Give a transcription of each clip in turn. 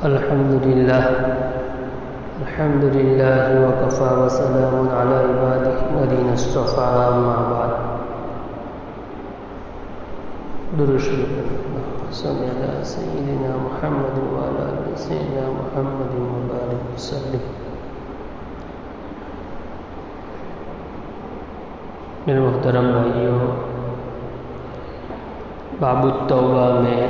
الحمد لله وكفى وسلام على عباده الذين اصطفى أما بعد. درود صلی علی سیدنا محمد وعلى آل سیدنا محمد وبارک وسلم. میرے محترم بھائیوں، باب التوبہ میں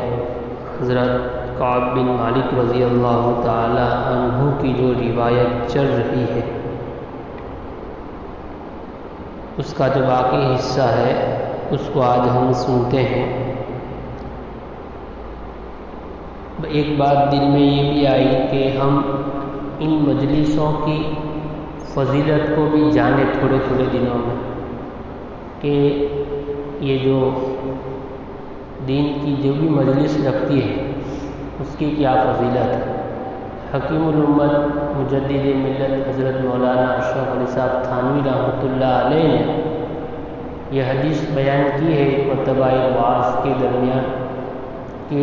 حضرت کعب بن مالک رضی اللہ تعالی عنہ کی جو روایت چل رہی ہے، اس کا جو باقی حصہ ہے اس کو آج ہم سنتے ہیں. ایک بات دل میں یہ بھی آئی کہ ہم ان مجلسوں کی فضیلت کو بھی جانیں تھوڑے تھوڑے دنوں میں، کہ یہ جو دین کی جو بھی مجلس لگتی ہے اس کی کیا فضیلت ہے. حکیم الامت مجدد ملت حضرت مولانا اشرف علی صاحب تھانوی رحمۃ اللہ علیہ نے یہ حدیث بیان کی ہے ایک مرتبہ ایک واعظ کے درمیان، کہ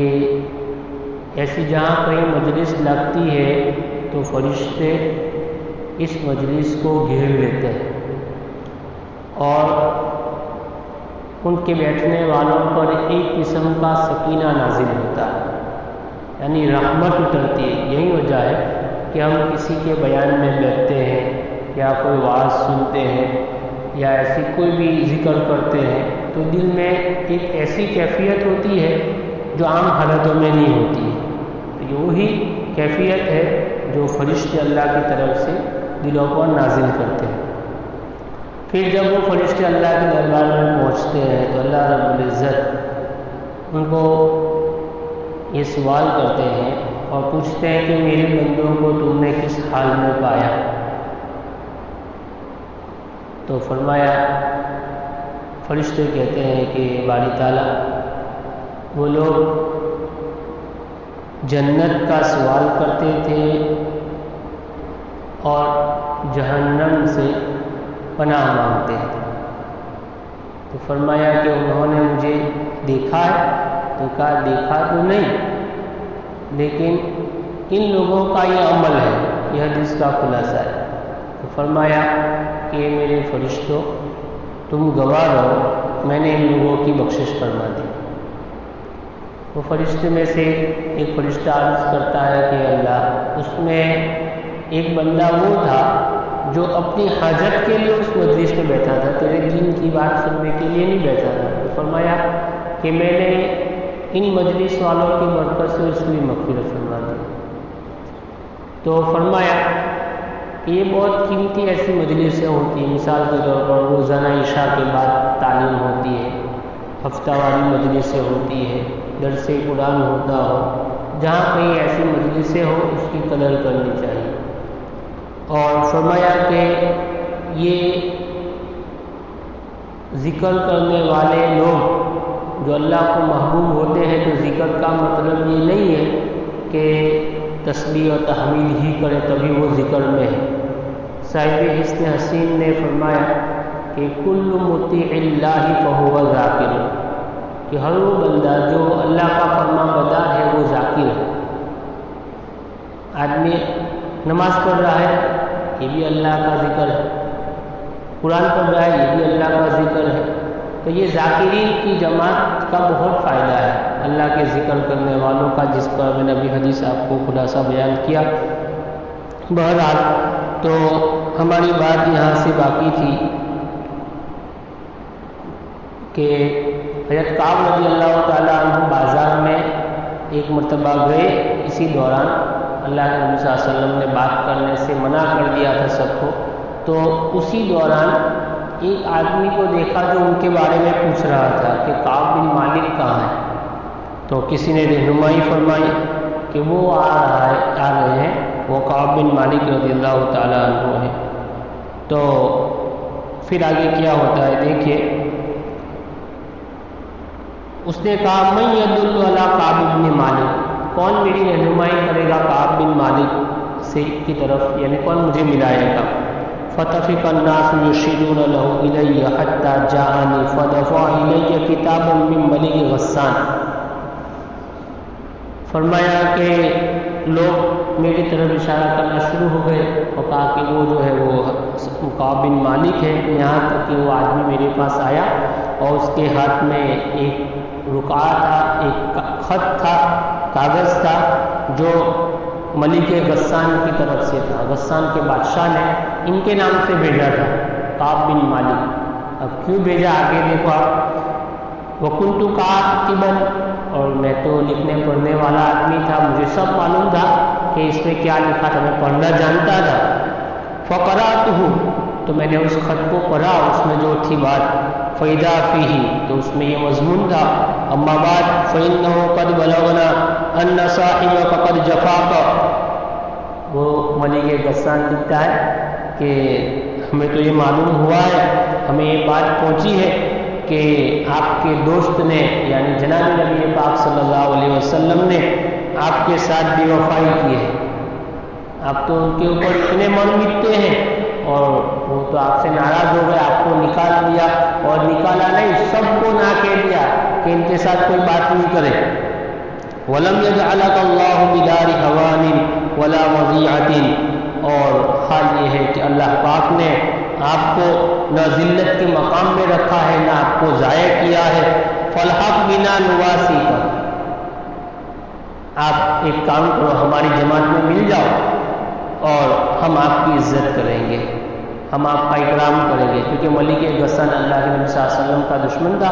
ایسی جہاں کہیں مجلس لگتی ہے تو فرشتے اس مجلس کو گھیر لیتے ہیں اور ان کے بیٹھنے والوں پر ایک قسم کا سکینہ نازل ہوتا ہے، یعنی رحمت اترتی ہے. یہی وجہ ہے کہ ہم کسی کے بیان میں بیٹھتے ہیں یا کوئی واعظ سنتے ہیں یا ایسی کوئی بھی ذکر کرتے ہیں تو دل میں ایک ایسی کیفیت ہوتی ہے جو عام حالتوں میں نہیں ہوتی ہے. تو وہی کیفیت ہے جو فرشتے اللہ کی طرف سے دلوں پر نازل کرتے ہیں. پھر جب وہ فرشتے اللہ کے دربار میں پہنچتے ہیں تو اللہ رب العزت ان کو یہ سوال کرتے ہیں اور پوچھتے ہیں کہ میرے بندوں کو تم نے کس حال میں پایا؟ تو فرمایا، فرشتے کہتے ہیں کہ باری تعالیٰ وہ لوگ جنت کا سوال کرتے تھے اور جہنم سے پناہ مانگتے ہیں. تو فرمایا کہ انہوں نے مجھے دیکھا ہے؟ تو کہا دیکھا تو نہیں، لیکن ان لوگوں کا یہ عمل ہے. یہ حدیث کا خلاصہ ہے. تو فرمایا کہ میرے فرشتوں تم گواہ رہو، میں نے ان لوگوں کی بخشش فرما دی. وہ فرشتے میں سے ایک فرشتہ عرض کرتا ہے کہ اللہ، اس میں ایک بندہ وہ تھا جو اپنی حاجت کے لیے اس مجلس میں بیٹھا تھا، تیرے دین کی بات سننے کے لیے نہیں بیٹھا تھا. تو فرمایا کہ میں نے ان مجلس والوں کی برکت سے اس کی مغفرت فرما دی. تو فرمایا کہ یہ بہت قیمتی ایسی مجلسیں ہوتی ہیں. مثال کے طور پر روزانہ عشاء کے بعد تعلیم ہوتی ہے، ہفتہ واری مجلسیں ہوتی ہے، درس قرآن ہوتا ہو. جہاں کہیں ایسی مجلسیں ہو اس کی قدر کرنی چاہیے. اور فرمایا کہ یہ ذکر کرنے والے لوگ جو اللہ کو محبوب ہوتے ہیں تو ذکر کا مطلب یہ نہیں ہے کہ تسبیح و تحمیل ہی کرے تبھی وہ ذکر میں ہے. صاحب حسن حسین نے فرمایا کہ کل مطیع اللہ فہو ذاکر، کہ ہر وہ بندہ جو اللہ کا فرما بردار ہے وہ ذاکر ہے. آدمی نماز پڑھ رہا ہے یہ بھی اللہ کا ذکر ہے، قرآن پڑھ رہا ہے یہ بھی اللہ کا ذکر ہے. تو یہ ذاکرین کی جماعت کا بہت فائدہ ہے، اللہ کے ذکر کرنے والوں کا، جس پر میں نے ابھی حدیث آپ کو خلاصہ بیان کیا. بہرحال تو ہماری بات یہاں سے باقی تھی کہ حضرت کعب رضی اللہ تعالیٰ عنہ بازار میں ایک مرتبہ گئے. اسی دوران اللہ کے نبی صلی اللہ علیہ وسلم نے بات کرنے سے منع کر دیا تھا سب کو. تو اسی دوران ایک آدمی کو دیکھا جو ان کے بارے میں پوچھ رہا تھا کہ کعب بن مالک کہاں ہے؟ تو کسی نے رہنمائی فرمائی کہ وہ آ رہے ہیں، وہ کعب بن مالک رضی اللہ تعالیٰ عنہ ہے. تو پھر آگے کیا ہوتا ہے دیکھیے. اس نے کہا من یدل علی کعب بن مالک، کون میری رہنمائی کرے گا کعب بن مالک سے کی طرف، یعنی کون مجھے ملائے گا. فتفق الناس یشیرون له الی حتی جاءنی فدفع الی کتابا من ملک غسان. فرمایا کہ لوگ میری طرف اشارہ کرنا شروع ہو گئے اور کہا کہ وہ جو ہے وہ کعب بن مالک ہے، یہاں تک کہ وہ آدمی میرے پاس آیا اور اس کے ہاتھ میں ایک رقعہ تھا، ایک خط تھا، کاغذ تھا جو ملک غسان کی طرف سے تھا، غسان کے بادشاہ نے ان کے نام سے بھیجا تھا، کعب بن مالک۔ اب کیوں بھیجا آگے دیکھو آپ، وَكُنْتُ كَاتِبًا، اور میں تو لکھنے پڑھنے والا آدمی تھا، مجھے سب معلوم تھا کہ اس میں کیا لکھا تھا، میں پڑھنا جانتا تھا۔ فَقَرَأْتُهُ، تو میں نے اس خط کو پڑھا، اس میں جو تھی بات، فَإِذَا فِيهِ، تو اس میں یہ مضمون تھا، اما بعد فَإِنَّهُ قَدْ بَلَغَنَا أَنَّ صَاحِبَكَ قَدْ جَفَاكَ، وہ ملک غسان لکھتا ہے کہ ہمیں تو یہ معلوم ہوا ہے، ہمیں یہ بات پہنچی ہے کہ آپ کے دوست نے یعنی جناب نبی پاک صلی اللہ علیہ وسلم نے آپ کے ساتھ بے وفائی کی ہے، آپ تو ان کے اوپر اتنے من مٹتے ہیں اور وہ تو آپ سے ناراض ہو گئے، آپ کو نکال دیا، اور نکالا نہیں، سب کو نہ کہہ دیا کہ ان کے ساتھ کوئی بات نہیں کرے۔ وَلَمْ يَجْعَلَكَ اللَّهُ بِدَارِ هَوَانٍ وَلَا وَضِيعَةٍ، اور حال یہ ہے کہ اللہ پاک نے آپ کو نہ ذلت کے مقام میں رکھا ہے، نہ آپ کو ضائع کیا ہے۔ فَالْحَقْ بِنَا نُوَاسِيكَ، آپ ایک کام کرو، ہماری جماعت میں مل جاؤ اور ہم آپ کی عزت کریں گے، ہم آپ کا اکرام کریں گے، کیونکہ ملک غسان اللہ کے نبی صلی اللہ علیہ وسلم کا دشمن تھا،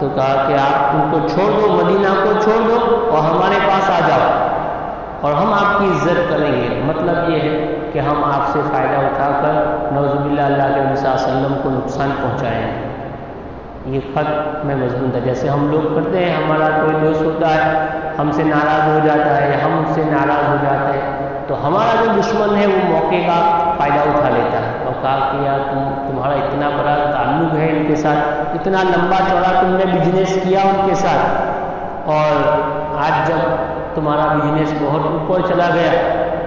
تو کہا کہ آپ ان کو چھوڑ دو، مدینہ کو چھوڑ دو اور ہمارے پاس آ جاؤ اور ہم آپ کی عزت کریں گے۔ مطلب یہ ہے کہ ہم آپ سے فائدہ اٹھا کر نعوذ باللہ اللہ کے نبی صلی اللہ علیہ وسلم کو نقصان پہنچائیں گے۔ یہ خط میں مضمون تھا، جیسے ہم لوگ کرتے ہیں، ہمارا کوئی دوست ہوتا ہے، ہم سے ناراض ہو جاتا ہے یا ہم اس سے ناراض ہو جاتے ہیں، تو ہمارا جو دشمن ہے وہ موقع کا فائدہ اٹھا لیتا ہے اور کہا کہ یار تمہارا اتنا بڑا تعلق ہے ان کے ساتھ، اتنا لمبا چوڑا تم نے بزنس کیا ان کے ساتھ، اور آج جب تمہارا بزنس بہت اوپر چلا گیا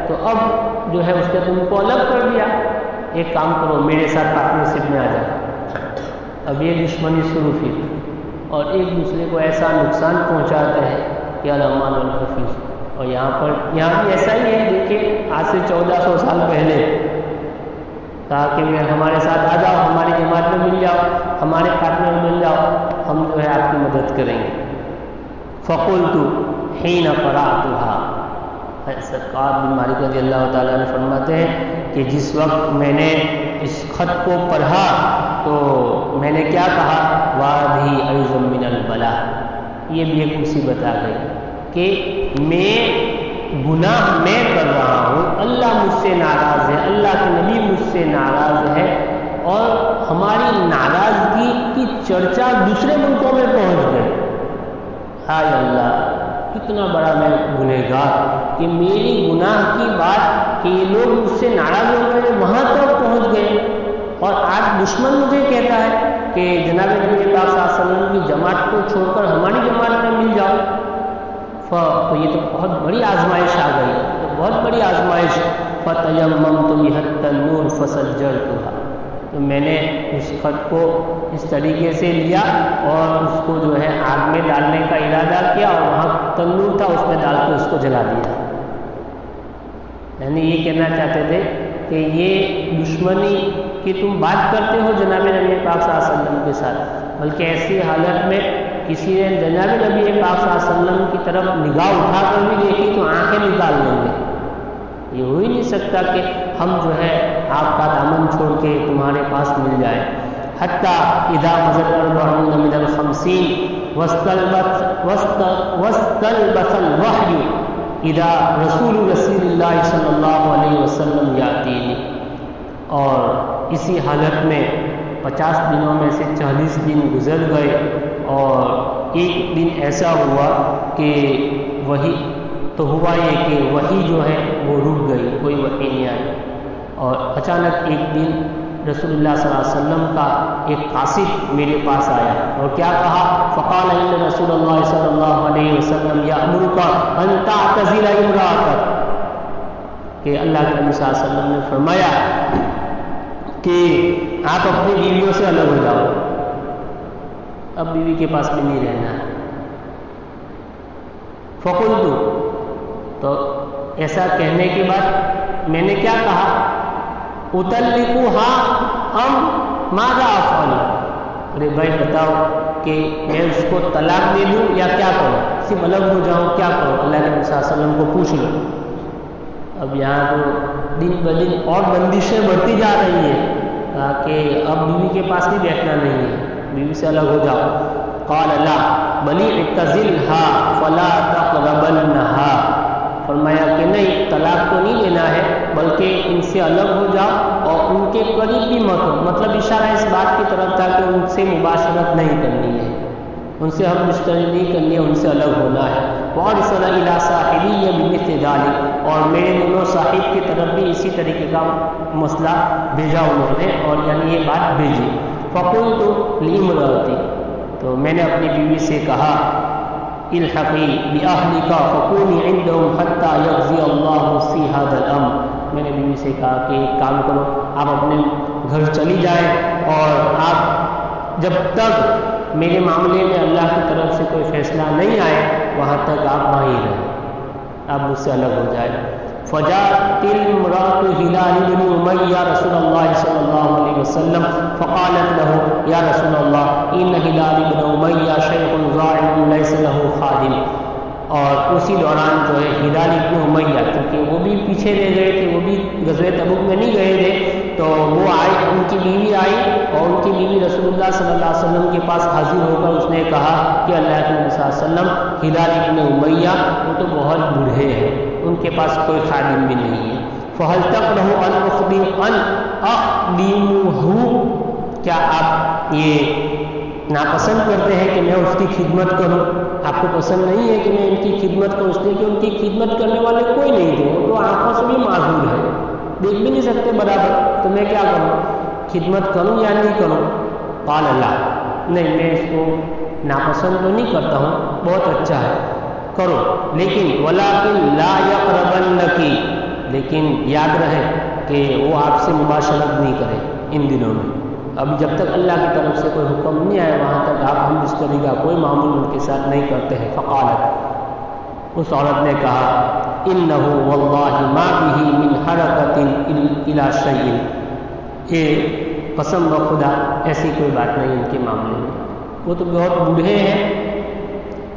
تو اب جو ہے اس نے تم کو الگ کر دیا، ایک کام کرو میرے ساتھ پارٹنرشپ میں آ جاؤ۔ اب یہ دشمنی شروع تھی اور ایک دوسرے کو ایسا نقصان پہنچاتے ہیں کہ الرحمن الحفیظ۔ اور یہاں بھی ایسا ہی ہے، دیکھیے آج سے 1400 سال پہلے کہا کہ ہمارے ساتھ آ جاؤ، ہماری جماعت میں مل جاؤ، ہمارے پارٹنر میں مل جاؤ، ہم جو ہے آپ کی مدد کریں گے۔ فَقُلْتُ حِينَ قَرَأْتُهَا، کعب بن مالک رضی اللہ تعالیٰ عنہ فرماتے ہیں کہ جس وقت میں نے اس خط کو پڑھا تو میں نے کیا کہا، وَهَٰذِهِ أَيْضًا مِّنَ الْبَلَاءِ، یہ بھی ایک مصیبت آ گئی کہ میں گناہ میں کر رہا ہوں، اللہ مجھ سے ناراض ہے، اللہ کے نبی مجھ سے ناراض ہے، اور ہماری ناراضگی کی چرچا دوسرے ملکوں میں پہنچ گئی۔ ہائے اللہ، کتنا بڑا میں گنہگار کہ میری گناہ کی بات کہ یہ لوگ مجھ سے ناراض ہو گئے وہاں تک پہنچ گئے، اور آج دشمن مجھے کہتا ہے کہ جناب نبی پاک صلی اللہ علیہ وسلم کی جماعت کو چھوڑ کر ہماری جماعت میں مل جاؤ۔ تو یہ تو بہت بڑی آزمائش آ گئی، تو بہت بڑی آزمائش۔ فَتَيَمَّمْتُ بِهَا التَّنُّورَ فَسَجَّرْتُهَا، تو میں نے اس خط کو اس طریقے سے لیا اور اس کو جو ہے آگ میں ڈالنے کا ارادہ کیا، اور وہاں تندور تھا اس میں ڈال کے اس کو جلا دیا۔ یعنی یہ کہنا چاہتے تھے کہ یہ دشمنی کہ تم بات کرتے ہو جناب نبی پاک صلی اللہ علیہ وسلم کے ساتھ، بلکہ ایسی حالت میں کسی نے جناب نبی پاک صلی اللہ علیہ وسلم کی طرف نگاہ اٹھا کر بھی دیکھی تو آنکھیں نکال لیں گے۔ یہ ہو ہی نہیں سکتا کہ ہم جو ہے آپ کا دامن چھوڑ کے تمہارے پاس مل جائیں۔ حتیٰ اذا مضت 40 من ال50 واستلبث الوحی اذا رسول اللہ صلی اللہ علیہ وسلم یاتینی، اور اسی حالت میں 50 دنوں میں سے 40 دن گزر گئے اور ایک دن ایسا ہوا کہ وہی تو ہوا یہ کہ وحی جو ہے وہ رک گئی، کوئی وحی نہیں آئی، اور اچانک ایک دن رسول اللہ صلی اللہ علیہ وسلم کا ایک قاصد میرے پاس آیا اور کیا کہا، فقال ان رسول اللہ صلی اللہ علیہ وسلم یأمرک ان تعتزل امرأتک، کہ اللہ کے نبی صلی اللہ علیہ وسلم نے فرمایا کہ آپ اپنی بیویوں سے الگ ہو جاؤ، اب بیوی کے پاس بھی نہیں رہنا ہے۔ فقلت، تو ایسا کہنے کے بعد میں نے کیا کہا؟ اطلقها ام ماذا افعل؟ ارے بھائی بتاؤ کہ میں اس کو طلاق دے دوں یا کیا کروں، صرف الگ ہو جاؤں، کیا کروں؟ اللہ کے نبی صلی اللہ علیہ وسلم کو پوچھ لو۔ اب یہاں تو دن بدن اور بندشیں بڑھتی جا رہی ہیں کہ اب بیوی کے پاس بھی بیٹھنا نہیں ہے، بیوی سے الگ ہو جاؤ۔ قال لا بل اعتزلها فلا تقربنها، فرمایا کہ نہیں، طلاق تو نہیں لینا ہے بلکہ ان سے الگ ہو جاؤ اور ان کے قریب بھی مت ہو۔ مطلب اشارہ اس بات کی طرف تھا کہ ان سے مباشرت نہیں کرنی ہے، ان سے ہم مشتری نہیں کرنی ہے، ان سے الگ ہونا ہے۔ وارسل الی صاحبی بمثل ذلک، اور میرے دونوں صاحب کی طرف بھی اسی طریقے کا مسئلہ بھیجا انہوں نے، اور یعنی یہ بات بھیجی۔ فقلت لامرأتی، تو میں نے اپنی بیوی سے کہا الحقی باہلک فکونی عندهم حتی یقضی اللہ فی ھذا الامر، میں نے بیوی سے کہا کہ ایک کام کرو، آپ اپنے گھر چلی جائیں اور آپ جب تک میرے معاملے میں اللہ کی طرف سے کوئی فیصلہ نہیں آئے وہاں تک آپ وہیں رہیں، آپ مجھ سے الگ ہو جائیں۔ فجاءت امرأة ہلال بن امیہ رسول اللہ صلی اللہ علیہ وسلم فقالت له یا رسول اللہ ان ہلال بن امیہ شیخ ضاعف لیس له خادم، اور اسی دوران جو ہے ہلال بن امیہ، کیونکہ وہ بھی پیچھے رہ گئے تھے، وہ بھی غزوہ تبوک میں نہیں گئے تھے، تو وہ آئی، ان کی بیوی آئی اور ان کی بیوی رسول اللہ صلی اللہ علیہ وسلم کے پاس حاضر ہو کر اس نے کہا کہ اللہ کے نبی صلی اللہ علیہ وسلم ہلال بن امیہ وہ تو بہت بوڑھے ہیں، ان کے پاس کوئی خادم بھی نہیں ہے۔ فہل تکرہ ان اخدمہ، کیا آپ یہ ناپسند کرتے ہیں کہ میں اس کی خدمت کروں؟ آپ کو پسند نہیں ہے کہ میں ان کی خدمت کروں؟ اس لیے کہ ان کی خدمت کرنے والے کوئی نہیں تھے، وہ تو آنکھوں سے بھی معذور ہے، دیکھ بھی نہیں سکتے برابر، تو میں کیا کروں؟ خدمت کروں یا نہیں کروں؟ قال لا، نہیں میں اس کو ناپسند تو نہیں کرتا ہوں، بہت اچھا ہے، کرو، لیکن ولیکن لا یقربنک، لیکن یاد رہے کہ وہ آپ سے مباشرت نہیں کرے ان دنوں میں، اب جب تک اللہ کی طرف سے کوئی حکم نہیں آئے وہاں تک آپ ہم مشتری کا کوئی معمول ان کے ساتھ نہیں کرتے ہیں۔ فقالت، اس عورت نے کہا انہ واللہ ما بہ من حرکۃ الی شیء، یہ قسم بخدا ایسی کوئی بات نہیں ان کے معاملے میں، وہ تو بہت بوڑھے ہیں۔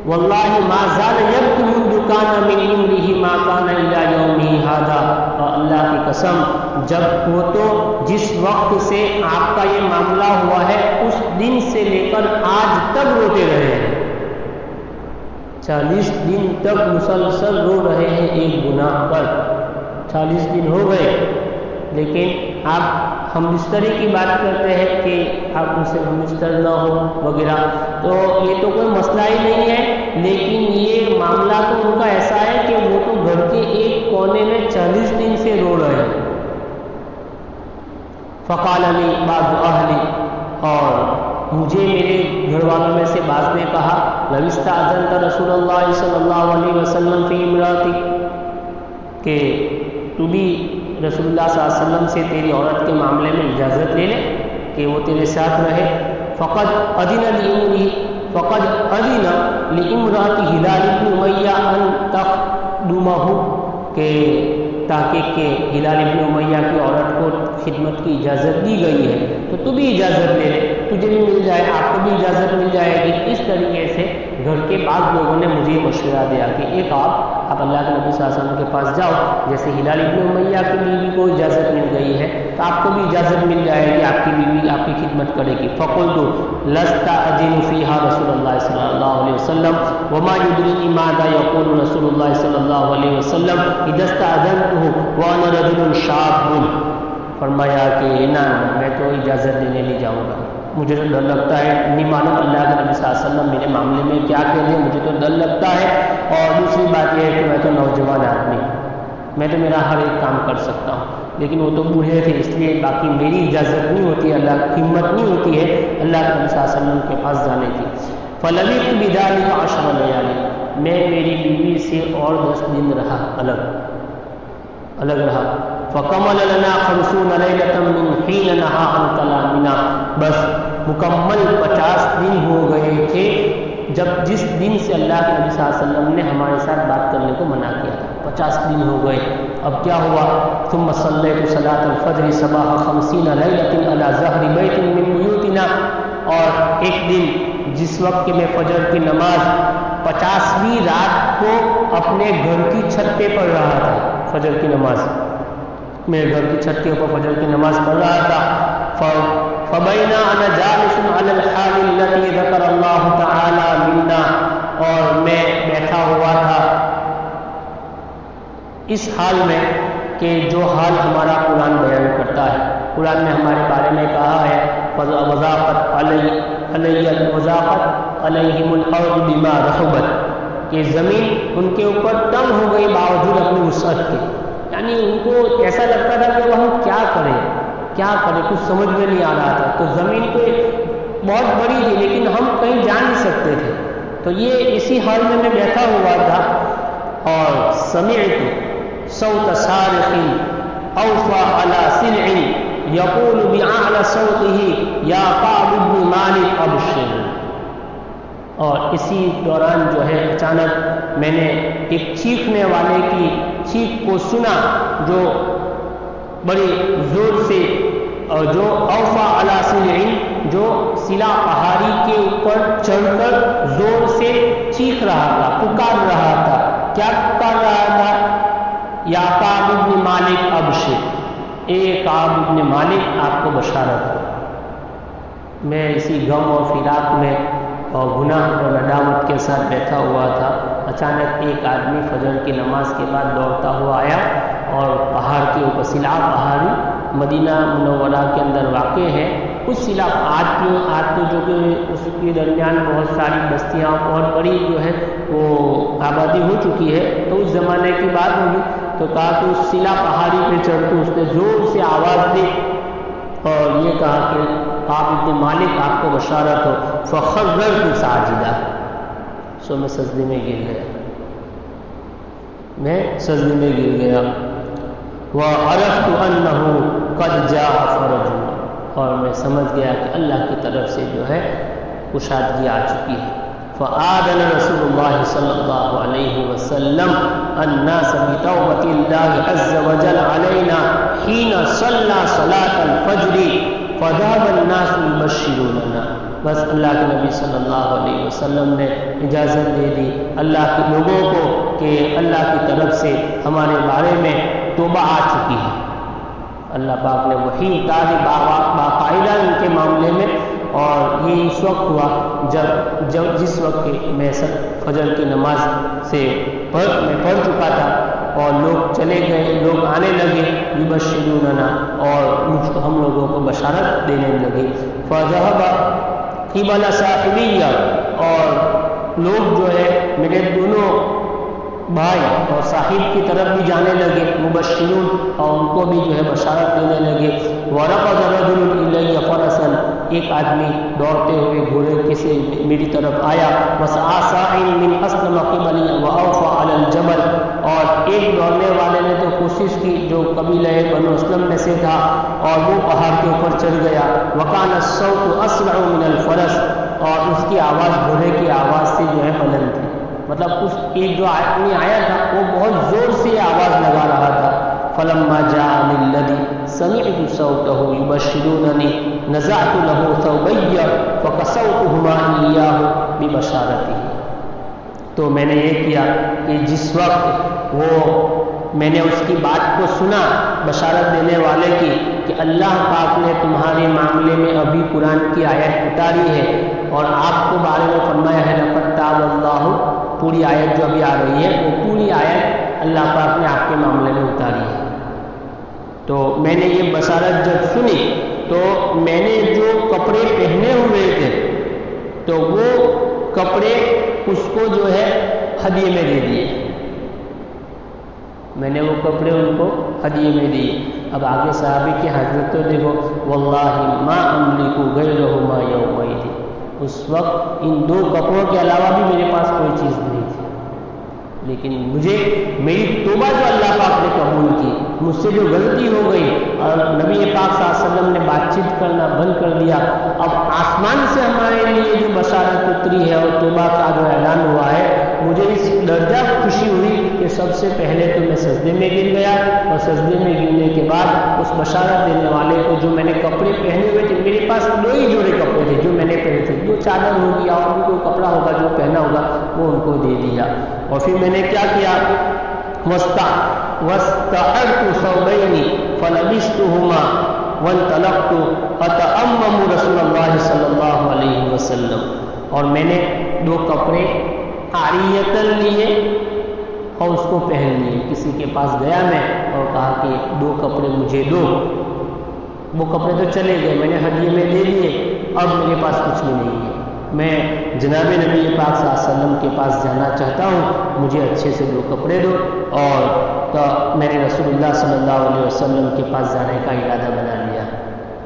واللہ ما زال یبکی منذ کان من عمرہ ما کان الی یومہ ھذا، اور اللہ کی قسم جب وہ تو جس وقت سے آپ کا یہ معاملہ ہوا ہے اس دن سے لے کر آج تک روتے رہے ہیں، 40 دن تک مسلسل رو رہے ہیں ایک گناہ پر، 40 دن ہو گئے، لیکن آپ ہم بستری کی بات کرتے ہیں کہ آپ ان سے ہم بستر نہ ہو وغیرہ، تو یہ تو کوئی مسئلہ ہی نہیں ہے، لیکن یہ معاملہ تو ان کا ایسا ہے کہ وہ تو گھر کے ایک کونے میں 40 دن سے رو رہے ہیں۔ فقال لی بعض اہلی، اور مجھے میرے گھر والوں میں سے بعض نے کہا لو استأذنت رسول اللہ صلی اللہ علیہ وسلم فی امرأتک، کہ تو بھی رسول اللہ صلی اللہ علیہ وسلم سے تیری عورت کے معاملے میں اجازت لے لے کہ وہ تیرے ساتھ رہے۔ فقد اذن لامرأۃ ہلال بن امیہ ان تخدمہ، کہ تاکہ کہ ہلال بن امیہ کی عورت کو خدمت کی اجازت دی گئی ہے تو تو بھی اجازت لے لے، تجھے بھی مل جائے، آپ کو بھی اجازت مل جائے گی۔ اس طریقے سے گھر کے بعض لوگوں نے مجھے مشورہ دیا کہ ایک آپ اللہ کے نبی صلی اللہ علیہ وسلم کے پاس جاؤ، جیسے ہلال بن امیہ کی بیوی کو اجازت مل گئی ہے تو آپ کو بھی اجازت مل جائے گی، آپ کی بیوی آپ کی خدمت کرے گی۔ فقلت لست اجن فیہا رسول اللہ صلی اللہ علیہ وسلم وما یدرینی ماذا یقول رسول اللہ صلی اللہ علیہ وسلم اذا استأذنتہ وانا رجل شاب، فرمایا کہ نہ میں تو اجازت لینے نہیں جاؤں گا، مجھے تو ڈر لگتا ہے، نہیں معلوم اللہ کے نبی صلی اللہ علیہ وسلم میرے معاملے میں کیا کہہ دیں، مجھے تو ڈر لگتا ہے، اور دوسری بات یہ ہے کہ میں تو نوجوان آدمی ہوں، میں تو میرا ہر ایک کام کر سکتا ہوں، لیکن وہ تو بوڑھے تھے اس لیے باقی میری اجازت نہیں ہوتی ہے، اللہ کی ہمت نہیں ہوتی ہے اللہ کے نبی صلی اللہ علیہ وسلم کے پاس جانے کی۔ فلبثت بذلک 10 لیال، میں میری بیوی سے اور 10 دن رہا، الگ رہا۔ فکمل لنا 50 لیلۃ من حین نہا عن کلامنا، بس مکمل 50 دن ہو گئے تھے جس دن سے اللہ کے نبی صلی اللہ علیہ وسلم نے ہمارے ساتھ بات کرنے کو منع کیا تھا. 50 دن ہو گئے. اب کیا ہوا؟ ثم صلیت صلاۃ الفجر صباح 50 لیلۃ علی ظہر بیت من بیوتنا. اور ایک دن جس وقت کہ میں فجر کی نماز 50ویں رات کو اپنے گھر کی چھت پہ پڑھ رہا تھا. فجر کی نماز میرے گھر کی چھت کے اوپر فجر کی نماز پڑھ رہا تھا. فبینا انا جالس علی الحال التي ذکر اللہ تعالی منا. اور میں بیٹھا ہوا تھا اس حال میں کہ جو حال ہمارا قرآن بیان کرتا ہے. قرآن نے ہمارے بارے میں کہا ہے وضاقت علیہم الارض بما رحبت، کہ زمین ان کے اوپر تنگ ہو گئی باوجود اپنی وسعت کے. یعنی ان کو ایسا لگتا تھا کہ وہ ہم کیا کریں، کچھ سمجھ میں نہیں آ رہا تھا. تو زمین تو بہت بڑی تھی لیکن ہم کہیں جا نہیں سکتے تھے. تو یہ اسی حال میں بیٹھا ہوا تھا. اور سمعت صوت صارخ اوفى على سلع يقول بأعلى صوته يا كعب بن مالك ابشر. اور اسی دوران جو ہے اچانک میں نے ایک چیخنے والے کی چیخ کو سنا جو بڑی زور سے، اور جو اوفا علی سلع، جو سلا پہاڑی کے اوپر چڑھ کر زور سے چیخ رہا تھا، پکار رہا تھا. کیا پکار رہا تھا؟ یا کعب بن مالک ابشر، اے کعب بن مالک آپ کو بشارت ہو. میں اسی غم اور فراق میں اور گناہ اور ندامت کے ساتھ بیٹھا ہوا تھا. اچانک ایک آدمی فجر کی نماز کے بعد دوڑتا ہوا آیا اور پہاڑ کے اوپر، سلا پہاڑی مدینہ منورہ کے اندر واقع ہے. اس سلا آج تو جو کہ اس کے درمیان بہت ساری بستیاں اور بڑی جو ہے وہ آبادی ہو چکی ہے، تو اس زمانے کی بات ہوگی. تو کہا کہ اس سلا پہاڑی پہ چڑھ کے اس نے زور سے آواز دی اور یہ کہا کہ کعب بن مالک آپ کو بشارت ہو. فخررت ساجدہ، سو میں سجدے میں گر گیا. وعرفت انه قد جاء فرج، اور میں سمجھ گیا کہ اللہ کی طرف سے جو ہے کشادگی آ چکی ہے. فآذن رسول اللہ صلی اللہ علیہ وسلم الناس بتوبة اللہ عز وجل علینا حین صلی صلاة الفجر فذهب الناس یبشروننا. بس اللہ کے نبی صلی اللہ علیہ وسلم نے اجازت دے دی اللہ کے لوگوں کو کہ اللہ کی طرف سے ہمارے بارے میں توبہ آ چکی ہے. اللہ پاک نے وحی اتاری باقاعدہ ان کے معاملے میں. اور یہ اس وقت ہوا جس وقت میں فجر کی نماز سے میں پڑھ چکا تھا اور لوگ چلے گئے، لوگ آنے لگے یبشروننا، اور ہم لوگوں کو بشارت دینے لگے. فذهب قبل صاحبیہ، اور لوگ جو ہے میرے دونوں بھائی اور صاحب کی طرف بھی جانے لگے مبشرون، اور ان کو بھی جو ہے بشارت دینے لگے. ورکض رجل الی فرسا، ایک آدمی دوڑتے ہوئے گھوڑے کے سے میری طرف آیا. وسعى ساع من اسلم قبلی واوفى علی الجبل، اور ایک دوڑنے والے نے تو کوشش کی جو قبیلہ بنو اسلم میں سے تھا، اور وہ پہاڑ کے اوپر چڑھ گیا. وکان الصوت اسرع من الفرس، اور اس کی آواز گھوڑے کی آواز سے جو ہے بلند تھی. مطلب اس ایک جو آدمی آیا تھا وہ بہت زور سے آواز لگا رہا تھا. فلما جاءني الذي سمعت صوته يبشرونني نزعت له ثوبي فكسوتهما إياه ببشارته. تو میں نے یہ کیا کہ جس وقت میں نے اس کی بات کو سنا بشارت دینے والے کی کہ اللہ پاک نے تمہارے معاملے میں ابھی قرآن کی آیت اتاری ہے اور آپ کو بارے میں فرمایا ہے لقد تاب اللہ، پوری آیت جو ابھی آ رہی ہے وہ پوری آیت اللہ پاک نے آپ کے معاملے میں اتاری ہے. تو میں نے یہ بشارت جب سنی تو میں نے جو کپڑے پہنے ہوئے تھے تو وہ کپڑے اس کو جو ہے ہدیے میں دے دیے. میں نے وہ کپڑے ان کو ہدیے میں دیے. اب آگے صحابی کی حضرت تو دیکھو، واللہ ما املک غیرہما یومئذ، اس وقت ان دو کپڑوں کے علاوہ بھی میرے پاس کوئی چیز نہیں تھی. لیکن مجھے میری توبہ جو اللہ پاک نے قبول کی، مجھ سے جو غلطی ہو گئی اور نبی پاک صلی اللہ علیہ وسلم نے بات چیت کرنا بند کر دیا، اب آسمان سے ہمارے لیے جو بشارت اتری ہے اور توبہ کا جو اعلان ہوا ہے، مجھے اس درجہ خوشی ہوئی کہ سب سے پہلے تو میں سجدے میں گر گیا، اور سجدے میں گرنے کے بعد اس بشارت دینے والے کو جو میں نے کپڑے پہنے ہوئے تھے، میرے پاس 2 ہی جوڑے کپڑے تھے جو میں نے پہنے تھے، 2 چادر ہوگی اور بھی کوئی کپڑا ہوگا جو پہنا ہوگا وہ ان کو دے دیا۔ اور پھر میں نے کیا کیا، وَاسْتَعَرْتُ ثَوْبَيْنِ فَلَبِسْتُهُمَا وَانْطَلَقْتُ أَتَأَمَّمُ رسول اللہ صلی اللہ علیہ وسلم، اور میں نے 2 کپڑے عاریتاً لیے اور اس کو پہن لیے۔ کسی کے پاس گیا میں اور کہا کہ 2 کپڑے مجھے دو، وہ کپڑے تو چلے گئے، میں نے ہدیے میں دے دیے، اب میرے پاس کچھ بھی نہیں ہے، میں جناب نبی پاک صلی اللہ علیہ وسلم کے پاس جانا چاہتا ہوں، مجھے اچھے سے 2 کپڑے دو۔ اور تو میں نے رسول اللہ صلی اللہ علیہ وسلم کے پاس جانے کا ارادہ بنا لیا،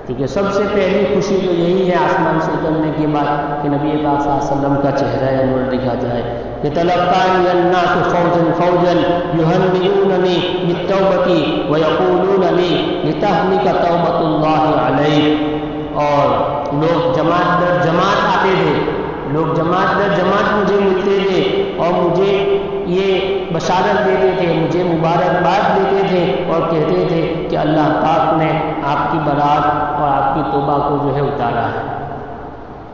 کیونکہ سب سے پہلی خوشی تو یہی ہے آسمان سے اترنے کے بعد کہ نبی پاک صلی اللہ علیہ وسلم کا چہرہ انور دکھا جائے۔ يتلقاني الناس فوجا فوجا يهنئونني بالتوبة ويقولون لي لتهلك توبة الله عليك، اور لوگ جماعت در جماعت آتے تھے، لوگ جماعت در جماعت مجھے ملتے تھے اور مجھے یہ بشارت دیتے تھے، مجھے مبارکباد دیتے تھے اور کہتے تھے کہ اللہ پاک نے آپ کی برات اور آپ کی توبہ کو جو ہے اتارا ہے۔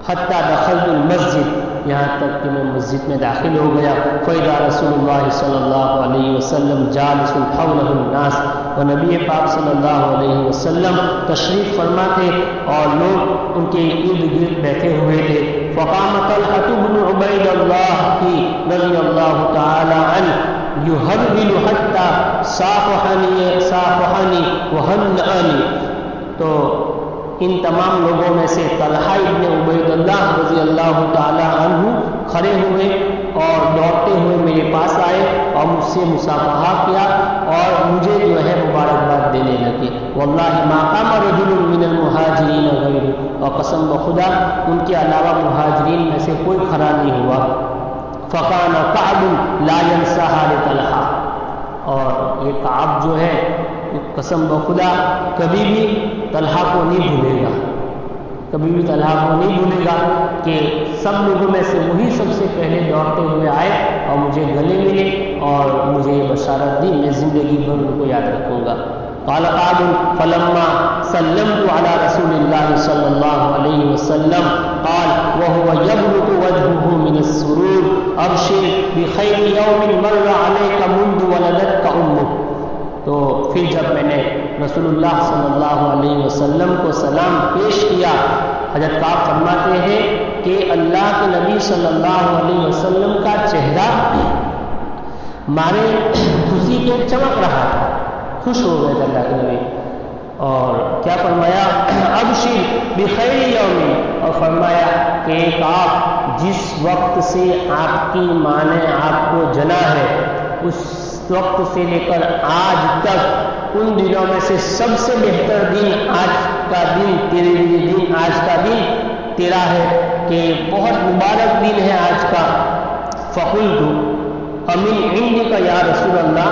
حتیٰ دخلت المسجد، یہاں تک کہ میں مسجد میں داخل ہو گیا، فَإِذَا رسول اللہ صلی اللہ علیہ وسلم جالس حولہ الناس، اور نبی پاک صلی اللہ علیہ وسلم تشریف فرما تھے اور لوگ ان کے ارد گرد بیٹھے ہوئے تھے۔ فقام طلحة بن عبید اللہ رضی اللہ تعالی عنہ یہرول حتیٰ صافحنی وہنأنی، تو ان تمام لوگوں میں سے طلحہ ابن عبید اللہ رضی اللہ تعالی عنہ کھڑے ہوئے اور دوڑتے ہوئے میرے پاس آئے اور مجھ سے مصافحہ کیا اور مجھے جو ہے مبارکباد دینے لگے۔ واللہ ما قام رجل من المہاجرین غیر، اور قسم بخدا ان کے علاوہ مہاجرین میں سے کوئی کھڑا نہیں ہوا۔ فقان کعب لا ینساها لطلحہ، اور یہ کعب جو ہے قسم بخدا کبھی بھی طلحہ کو نہیں بھولے گا، کبھی بھی طلحہ کو نہیں بھولے گا کہ سب لوگوں میں سے وہی سب سے پہلے دوڑتے ہوئے آئے اور مجھے گلے ملے اور مجھے یہ بشارت دی، میں زندگی بھر ان کو یاد رکھوں گا۔ قال قعب فلما سلمت على رسول الله صلى الله عليه وسلم قال وهو يبرق وجهه من السرور ابشر بخير يوم مر عليك منذ ولدتك امك، تو پھر جب میں نے رسول اللہ صلی اللہ علیہ وسلم کو سلام پیش کیا، حضرت کعب فرماتے ہیں کہ اللہ کے نبی صلی اللہ علیہ وسلم کا چہرہ مارے خوشی کے چمک رہا تھا، خوش ہو گئے تھے اللہ کے نبی، اور کیا فرمایا ابشر بخیر یوم، اور فرمایا کہ کعب جس وقت سے آپ کی ماں نے آپ کو جنا ہے اس وقت سے لے کر آج تک ان دنوں میں سے سب سے بہتر دن آج کا دن تیرے لیے دن آج کا دن تیرا ہے، کہ بہت مبارک دن ہے آج کا۔ فقلت امن عندک یا رسول اللہ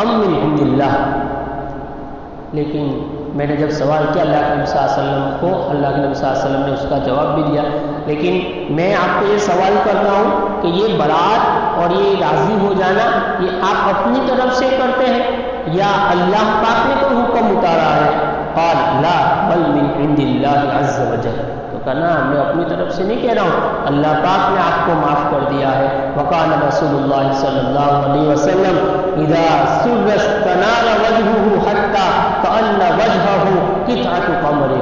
ام من عند اللہ، لیکن میں نے جب سوال کیا اللہ کے نبی صلی اللہ علیہ وسلم کو، اللہ کے نبی صلی اللہ علیہ وسلم نے اس کا جواب بھی دیا، لیکن میں آپ کو یہ سوال کرتا ہوں کہ یہ برات اور یہ راضی ہو جانا یہ آپ اپنی طرف سے کرتے ہیں یا اللہ پاک نے کوئی حکم اتارا ہے؟ قال لا بل من عند اللہ عز وجل، تو کہنا میں اپنی طرف سے نہیں کہہ رہا ہوں، اللہ پاک نے آپ کو معاف کر دیا ہے۔ وقال رسول اللہ صلی اللہ علیہ وسلم اذا سر استنار وجهه حتى كأن وجهه قطعة قمر،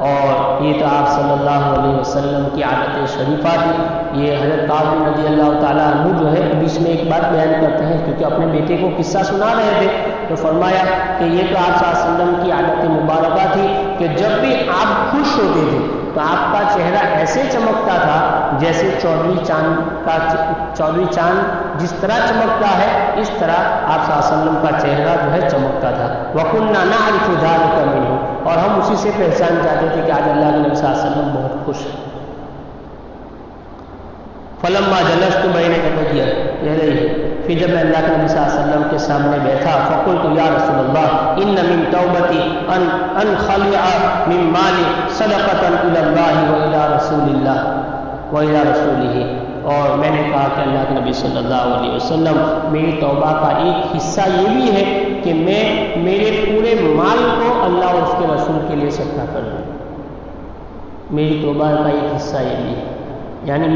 اور یہ تو آپ صلی اللہ علیہ وسلم کی عادت شریفہ تھی۔ یہ حضرت کعب رضی اللہ تعالیٰ عنہ جو ہے بیچ میں ایک بات بیان کرتے ہیں کیونکہ اپنے بیٹے کو قصہ سنا رہے تھے، تو فرمایا کہ یہ تو آپ صلی اللہ علیہ وسلم کی عادت مبارکہ تھی کہ جب بھی آپ خوش ہوتے تھے تو آپ کا چہرہ ایسے چمکتا تھا جیسے چودھویں چاند جس طرح چمکتا ہے اس طرح آپ صلی اللہ علیہ وسلم کا چہرہ جو ہے چمکتا تھا۔ وَكُنَّا نَعْرِفُ ذَلِكَ مِنْهُ، اور ہم اسی سے پہچان جاتے تھے کہ آج اللہ کے نبی صلی اللہ علیہ وسلم بہت خوش ہے۔ فَلَمَّا جَلَسْتُ بَيْنَ يَدَيْهِ پھر جب میں اللہ کے نبی صلی اللہ علیہ وسلم کے سامنے بیٹھا فقلت یا رسول اللہ ان من توبتی ان خلع من مالی صدقۃ الی اللہ و الی رسول اللہ و الی رسولہ، اور میں نے کہا کہ اللہ کے نبی صلی اللہ علیہ وسلم میری توبہ کا ایک حصہ یہ بھی ہے کہ میں میرے پورے مال کو اللہ اور اس کے رسول کے لیے صدقہ کر دوں. میری توبہ کا ایک حصہ یہ بھی ہے، یعنی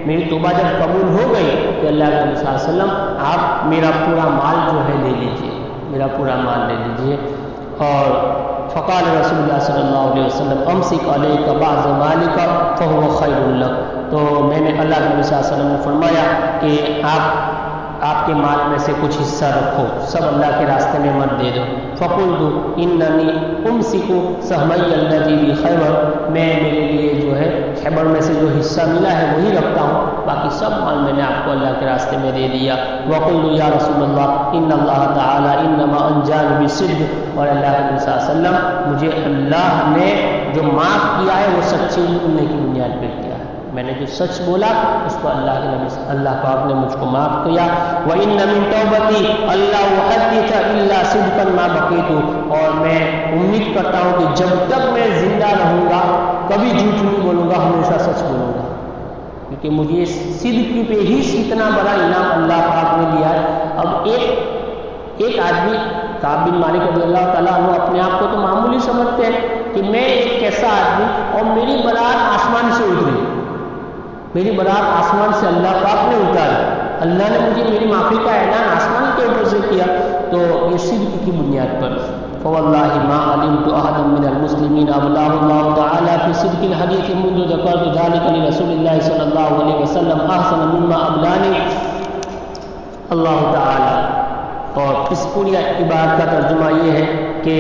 میری توبہ جب قبول ہو گئی تو اللہ کے نبی صلی اللہ علیہ وسلم آپ میرا پورا مال جو ہے لے لیجئے، میرا پورا مال لے لیجئے. اور فقال رسول اللہ صلی اللہ علیہ وسلم امسک علیک بعض مالک فهو خیر لک. تو میں نے اللہ کے نبی صلی اللہ علیہ وسلم نے فرمایا کہ آپ کے مال میں سے کچھ حصہ رکھو، سب اللہ کے راستے میں مت دے دو. فقلت اننی امسک سہمی الذی بخیبر، میں میرے لیے جو ہے خیبر میں سے جو حصہ ملا ہے وہی رکھتا ہوں، باقی سب مال میں نے آپ کو اللہ کے راستے میں دے دیا. وقلت یا رسول اللہ ان اللہ تعالی انما انجانی بالصدق، اور اللہ کے نبی صلی اللہ علیہ وسلم مجھے اللہ نے جو معاف کیا ہے وہ سچے بولنے کی بنیاد پہ کیا ہے، میں نے جو سچ بولا اس کو اللہ پاک نے مجھ کو معاف کیا. وَإِنَّ مِن تَوْبَتِي أَلَّا أُحَدِّثَ إِلَّا صِدْقًا مَا بَقِيتُ، اور میں امید کرتا ہوں کہ جب تک میں زندہ رہوں گا کبھی جھوٹ نہیں بولوں گا، ہمیشہ سچ بولوں گا، کیونکہ مجھے صدق پہ ہی اتنا بڑا انعام اللہ پاک نے دیا ہے. اب ایک آدمی کعب بن مالک رضی اللہ تعالیٰ عنہ اپنے آپ کو تو معمولی سمجھتے ہیں کہ میں ایک کیسا آدمی، اور میری برات آسمان سے اتری، میری برات آسمان سے اللہ پاک نے اتاری، اللہ نے مجھے میری معافی کا اعلان آسمان کے اوپر سے کیا، تو یہ صدق کی بنیاد پر. فواللہ ما علمت احدا من المسلمین ابلاه اللہ تعالی فی صدق الحدیث منذ ذکرت ذلك لرسول اللہ صلی اللہ علیہ وسلم احسن مما ابلانی اللہ تعالی. اور اس پوری عبارت کا ترجمہ یہ ہے کہ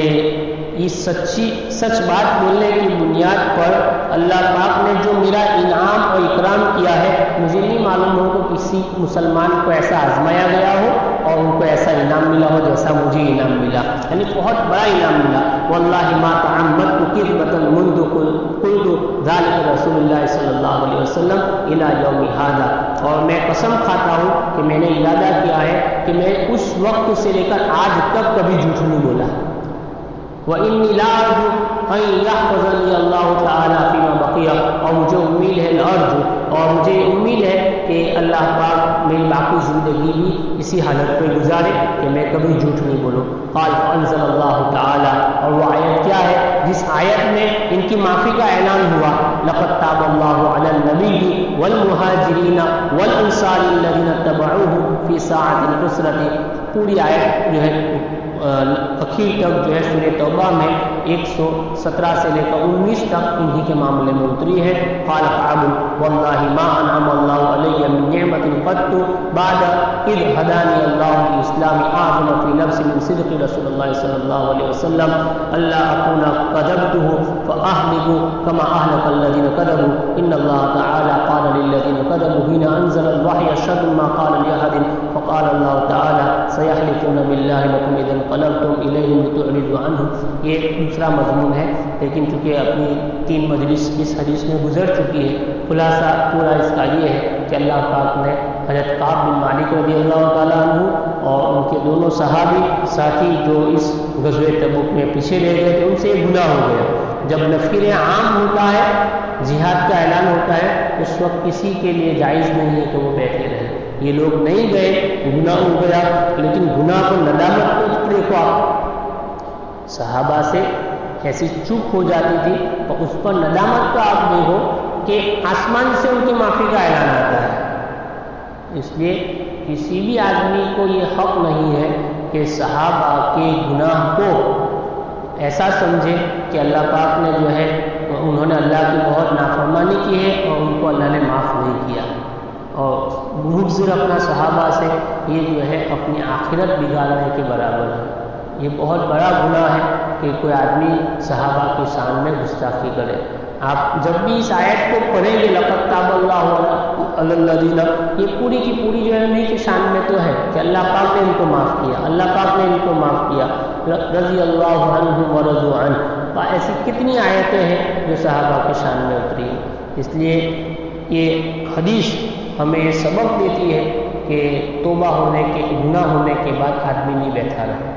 اس سچ بات بولنے کی بنیاد پر اللہ پاک نے جو میرا انعام اور اکرام کیا ہے، مجھے نہیں معلوم ہو کہ کسی مسلمان کو ایسا آزمایا گیا ہو اور ان کو ایسا انعام ملا ہو جیسا مجھے انعام ملا، یعنی بہت بڑا انعام ملا. واللہ ما تعمدت کذبۃ منذ قلت ذلك رسول اللہ صلی اللہ علیہ وسلم الی یوم ھذا، اور میں قسم کھاتا ہوں کہ میں نے ارادہ کیا ہے کہ میں اس وقت سے لے کر آج تک کبھی جھوٹ نہیں بولا. وَإِنِّي لَا أَرْجُو أَن يَحْفَظَنِيَ اللَّهُ تَعَالَى فِيمَا بَقِيَ، اور مجھے امید ہے اور مجھے امید ہے کہ اللہ پاک میری باقی زندگی بھی اسی حالت پہ گزارے کہ میں کبھی جھوٹ نہیں بولوں. قال فانزل اللہ تعالی، اور وہ آیت کیا ہے جس آیت میں ان کی معافی کا اعلان ہوا، لقد تاب اللہ علی النبی والمہاجرین والانصار الذین اتبعوہ فی ساعۃ العسرۃ. پوری آیت جو ہے اخیر تک جو ہے سورہ توبہ میں 117 سے لے کر 19 تک انہی کے معاملے میں اتری ہے. قال کعب واللہ ما انعم اللہ علی من نعمت قط بعد اذ ہدانی اللہ للاسلام اعظم فی نفس من صدق رسول اللہ صلی اللہ علیہ وسلم اللہ اکون کذبته فاہلک کما اہلک الذین کذبوا ان اللہ تعالی قال للذین کذبوا حين انزل الوحی شر ما قال لاحد فقال اللہ تعالی سیحلفون باللہ لکم اذا انقلبتم الیہم لتعرضوا عنہ. یہ دوسرا مضمون ہے، لیکن چونکہ اپنی 3 مجلس اس حدیث میں گزر چکی ہے، خلاصہ پورا اس کا یہ ہے کہ اللہ پاک نے حضرت کعب بن مالک رضی اللہ تعالیٰ عنہ اور ان کے دونوں صحابی ساتھی جو اس غزوہ تبوک میں پیچھے رہ گئے تھے، ان سے گناہ ہو گیا. جب نفیر عام ہوتا ہے، جہاد کا اعلان ہوتا ہے، اس وقت کسی کے لیے جائز نہیں ہے کہ وہ بیٹھے رہے. یہ لوگ نہیں گئے، گناہ ہو گیا، لیکن گناہ کو ندامت کو دیکھو آپ، صحابہ سے ایسی چوک ہو جاتی تھی اور اس پر ندامت کا آپ دیکھو کہ آسمان سے ان کی معافی کا اعلان آتا ہے. اس لیے کسی بھی آدمی کو یہ حق نہیں ہے کہ صحابہ کے گناہ کو ایسا سمجھے کہ اللہ پاک نے جو ہے انہوں نے اللہ کی بہت نافرمانی کی ہے اور ان کو اللہ نے معاف نہیں کیا، اور بغض رکھنا صحابہ سے یہ جو ہے اپنی آخرت بگاڑنے کے برابر ہے. یہ بہت بڑا گناہ ہے کہ کوئی آدمی صحابہ کی شان میں گستاخی کرے. آپ جب بھی اس آیت کو پڑھیں گے لقد تاب اللہ علی الذین، یہ پوری کی پوری جو ہے انہیں کی شان میں تو ہے کہ اللہ پاک نے ان کو معاف کیا، اللہ پاک نے ان کو معاف کیا، رضی اللہ عنہم ورضوا عنہ. ایسی کتنی آیتیں ہیں جو صحابہ کی شان میں اتری ہیں. اس لیے یہ حدیث ہمیں یہ سبق دیتی ہے کہ توبہ ہونے کے گناہ ہونے کے بعد آدمی نہیں بیٹھا رہا،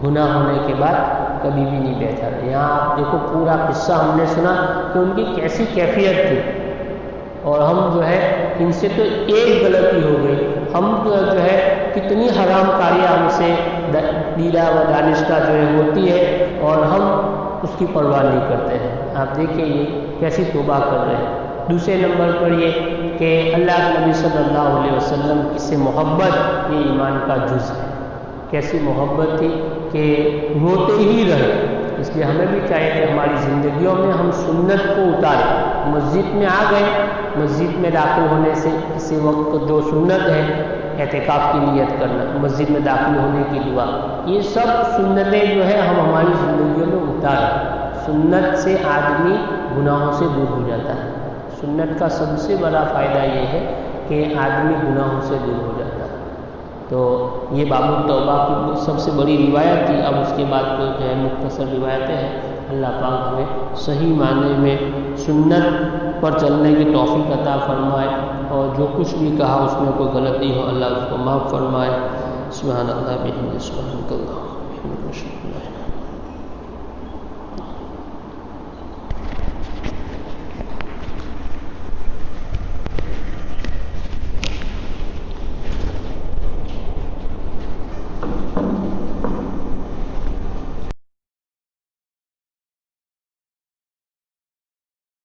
گناہ ہونے کے بعد کبھی بھی نہیں بیٹھا رہا۔ یہاں آپ دیکھو پورا قصہ ہم نے سنا کہ ان کی کیسی کیفیت تھی، اور ہم جو ہے ان سے تو ایک غلطی ہو گئی، ہم جو ہے کتنی حرام کاریاں ہم سے دیدہ و دانشتہ جو ہے ہوتی ہے، اور ہم اس کی پرواہ نہیں کرتے ہیں۔ آپ دیکھیں یہ کیسی توبہ کر رہے ہیں۔ دوسرے نمبر پر یہ کہ اللہ کے نبی صلی اللہ علیہ وسلم کی سے محبت یہ ایمان کا جز ہے۔ کیسی محبت تھی کہ روتے ہی رہے۔ اس لیے ہمیں بھی چاہیے کہ ہماری زندگیوں میں ہم سنت کو اتاریں۔ مسجد میں آ گئے، مسجد میں داخل ہونے سے کسی وقت جو سنت ہے اعتکاف کی نیت کرنا، مسجد میں داخل ہونے کی دعا، یہ سب سنتیں جو ہے ہم ہماری زندگیوں میں اتاریں۔ سنت سے آدمی گناہوں سے دور ہو جاتا ہے۔ سنت کا سب سے بڑا فائدہ یہ ہے کہ آدمی گناہوں سے دور ہو جاتا ہے۔ تو یہ باب التوبہ کی سب سے بڑی روایت تھی۔ اب اس کے بعد جو ہے مختصر روایتیں ہیں۔ اللہ پاک ہمیں صحیح معنی میں سنت پر چلنے کی توفیق عطا فرمائے، اور جو کچھ بھی کہا اس میں کوئی غلطی ہو اللہ اس کو معاف فرمائے۔ سبحان اللہ بحمدہ، سبحانک اللہم وبحمدک، اشہد ان لا الہ الا انت۔